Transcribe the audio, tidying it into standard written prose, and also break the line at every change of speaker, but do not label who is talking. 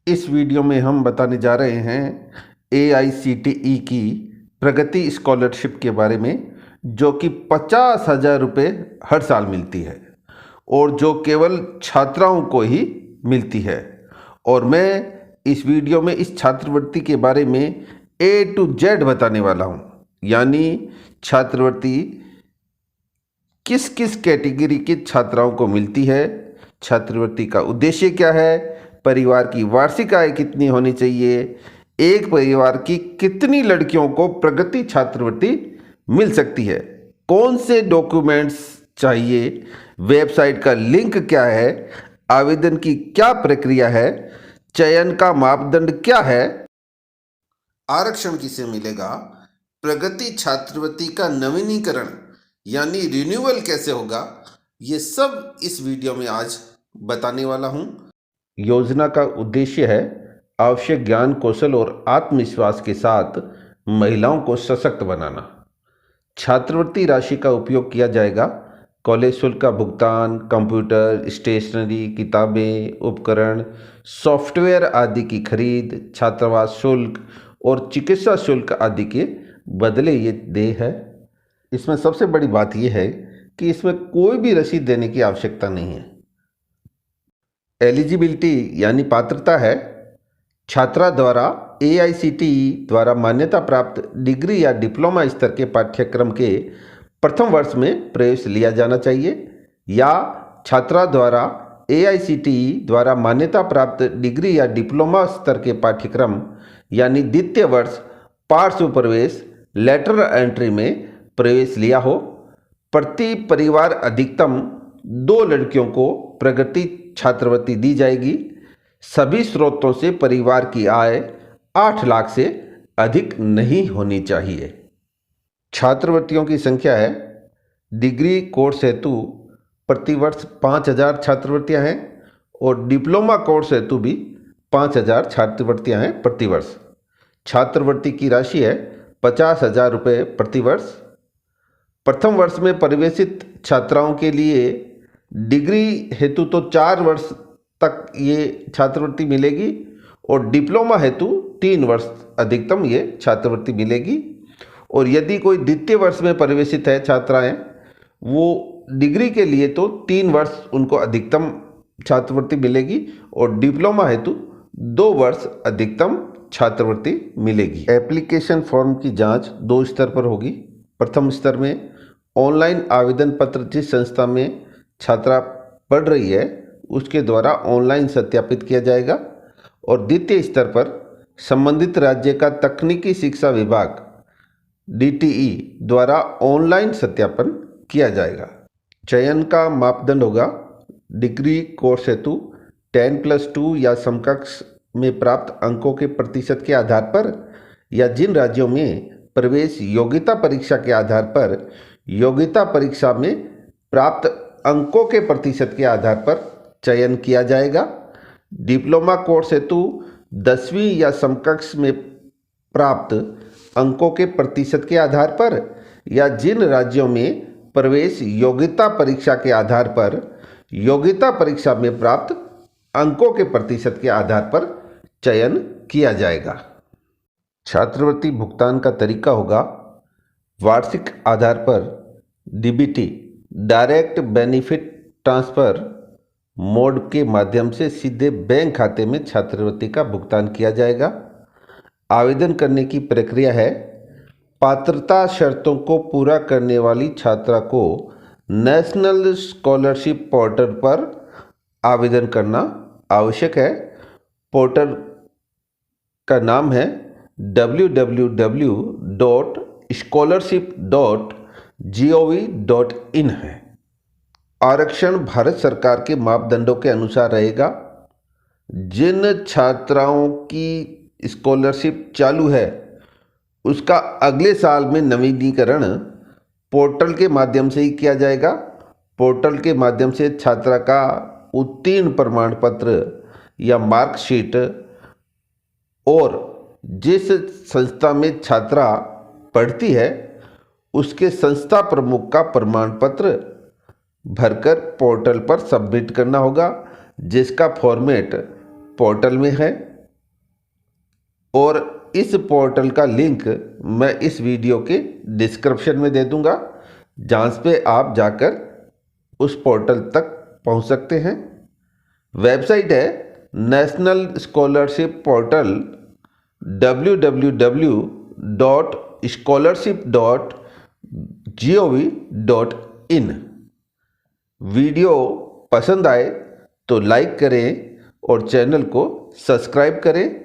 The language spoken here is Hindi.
इस वीडियो में हम बताने जा रहे हैं AICTE की प्रगति स्कॉलरशिप के बारे में, जो कि 50,000 रुपये हर साल मिलती है और जो केवल छात्राओं को ही मिलती है। और मैं इस वीडियो में इस छात्रवृत्ति के बारे में A to Z बताने वाला हूँ, यानी छात्रवृत्ति किस किस कैटेगरी की छात्राओं को मिलती है, छात्रवृत्ति का उद्देश्य क्या है, परिवार की वार्षिक आय कितनी होनी चाहिए, एक परिवार की कितनी लड़कियों को प्रगति छात्रवृत्ति मिल सकती है, कौन से डॉक्यूमेंट्स चाहिए, वेबसाइट का लिंक क्या है, आवेदन की क्या प्रक्रिया है, चयन का मापदंड क्या है, आरक्षण किसे मिलेगा, प्रगति छात्रवृत्ति का नवीनीकरण यानी रिन्यूअल कैसे होगा, ये सब इस वीडियो में आज बताने वाला हूँ। योजना का उद्देश्य है आवश्यक ज्ञान, कौशल और आत्मविश्वास के साथ महिलाओं को सशक्त बनाना। छात्रवृत्ति राशि का उपयोग किया जाएगा कॉलेज शुल्क का भुगतान, कंप्यूटर, स्टेशनरी, किताबें, उपकरण, सॉफ्टवेयर आदि की खरीद, छात्रावास शुल्क और चिकित्सा शुल्क आदि के बदले ये देय है। इसमें सबसे बड़ी बात यह है कि इसमें कोई भी रसीद देने की आवश्यकता नहीं है। एलिजिबिलिटी यानी पात्रता है छात्रा द्वारा AICTE द्वारा मान्यता प्राप्त डिग्री या डिप्लोमा स्तर के पाठ्यक्रम के प्रथम वर्ष में प्रवेश लिया जाना चाहिए, या छात्रा द्वारा AICTE द्वारा मान्यता प्राप्त डिग्री या डिप्लोमा स्तर के पाठ्यक्रम यानी द्वितीय वर्ष पार्श्व प्रवेश लेटर एंट्री में प्रवेश लिया हो। प्रति परिवार अधिकतम 2 लड़कियों को प्रगति छात्रवृत्ति दी जाएगी। सभी स्रोतों से परिवार की आय 8 लाख से अधिक नहीं होनी चाहिए। छात्रवृत्तियों की संख्या है, डिग्री कोर्स हेतु प्रतिवर्ष 5,000 छात्रवृत्तियां हैं और डिप्लोमा कोर्स हेतु भी 5,000 छात्रवृत्तियां हैं प्रतिवर्ष। छात्रवृत्ति की राशि है 50,000 रुपये प्रतिवर्ष। प्रथम वर्ष में प्रवेशित छात्राओं के लिए डिग्री हेतु तो 4 वर्ष तक ये छात्रवृत्ति मिलेगी और डिप्लोमा हेतु 3 वर्ष अधिकतम ये छात्रवृत्ति मिलेगी। और यदि कोई द्वितीय वर्ष में प्रवेशित है छात्राएं, वो डिग्री के लिए तो 3 वर्ष उनको अधिकतम छात्रवृत्ति मिलेगी और डिप्लोमा हेतु 2 वर्ष अधिकतम छात्रवृत्ति मिलेगी। एप्लीकेशन फॉर्म की जांच 2 स्तर पर होगी। प्रथम स्तर में ऑनलाइन आवेदन पत्र जिस संस्था में छात्रा पढ़ रही है उसके द्वारा ऑनलाइन सत्यापित किया जाएगा और द्वितीय स्तर पर संबंधित राज्य का तकनीकी शिक्षा विभाग DTE द्वारा ऑनलाइन सत्यापन किया जाएगा। चयन का मापदंड होगा डिग्री कोर्स हेतु 10+2 या समकक्ष में प्राप्त अंकों के प्रतिशत के आधार पर, या जिन राज्यों में प्रवेश योग्यता परीक्षा के आधार पर योग्यता परीक्षा में प्राप्त अंकों के प्रतिशत के आधार पर चयन किया जाएगा। डिप्लोमा कोर्स हेतु 10वीं या समकक्ष में प्राप्त अंकों के प्रतिशत के आधार पर, या जिन राज्यों में प्रवेश योग्यता परीक्षा के आधार पर योग्यता परीक्षा में प्राप्त अंकों के प्रतिशत के आधार पर चयन किया जाएगा। छात्रवृत्ति भुगतान का तरीका होगा वार्षिक आधार पर DBT direct benefit transfer mode के माध्यम से सीधे बैंक खाते में छात्रवृत्ति का भुगतान किया जाएगा। आवेदन करने की प्रक्रिया है, पात्रता शर्तों को पूरा करने वाली छात्रा को नेशनल स्कॉलरशिप पोर्टल पर आवेदन करना आवश्यक है। पोर्टल का नाम है www.scholarship.gov.in है। आरक्षण भारत सरकार के मापदंडों के अनुसार रहेगा। जिन छात्राओं की स्कॉलरशिप चालू है उसका अगले साल में नवीनीकरण पोर्टल के माध्यम से ही किया जाएगा। पोर्टल के माध्यम से छात्रा का उत्तीर्ण प्रमाण पत्र या मार्कशीट और जिस संस्था में छात्रा पढ़ती है उसके संस्था प्रमुख का प्रमाण पत्र भरकर पोर्टल पर सबमिट करना होगा, जिसका फॉर्मेट पोर्टल में है। और इस पोर्टल का लिंक मैं इस वीडियो के डिस्क्रिप्शन में दे दूंगा, जहाँ पे आप जाकर उस पोर्टल तक पहुँच सकते हैं। वेबसाइट है national scholarship portal www.scholarship.gov.in। Video पसंद आए तो लाइक करें और चैनल को सब्सक्राइब करें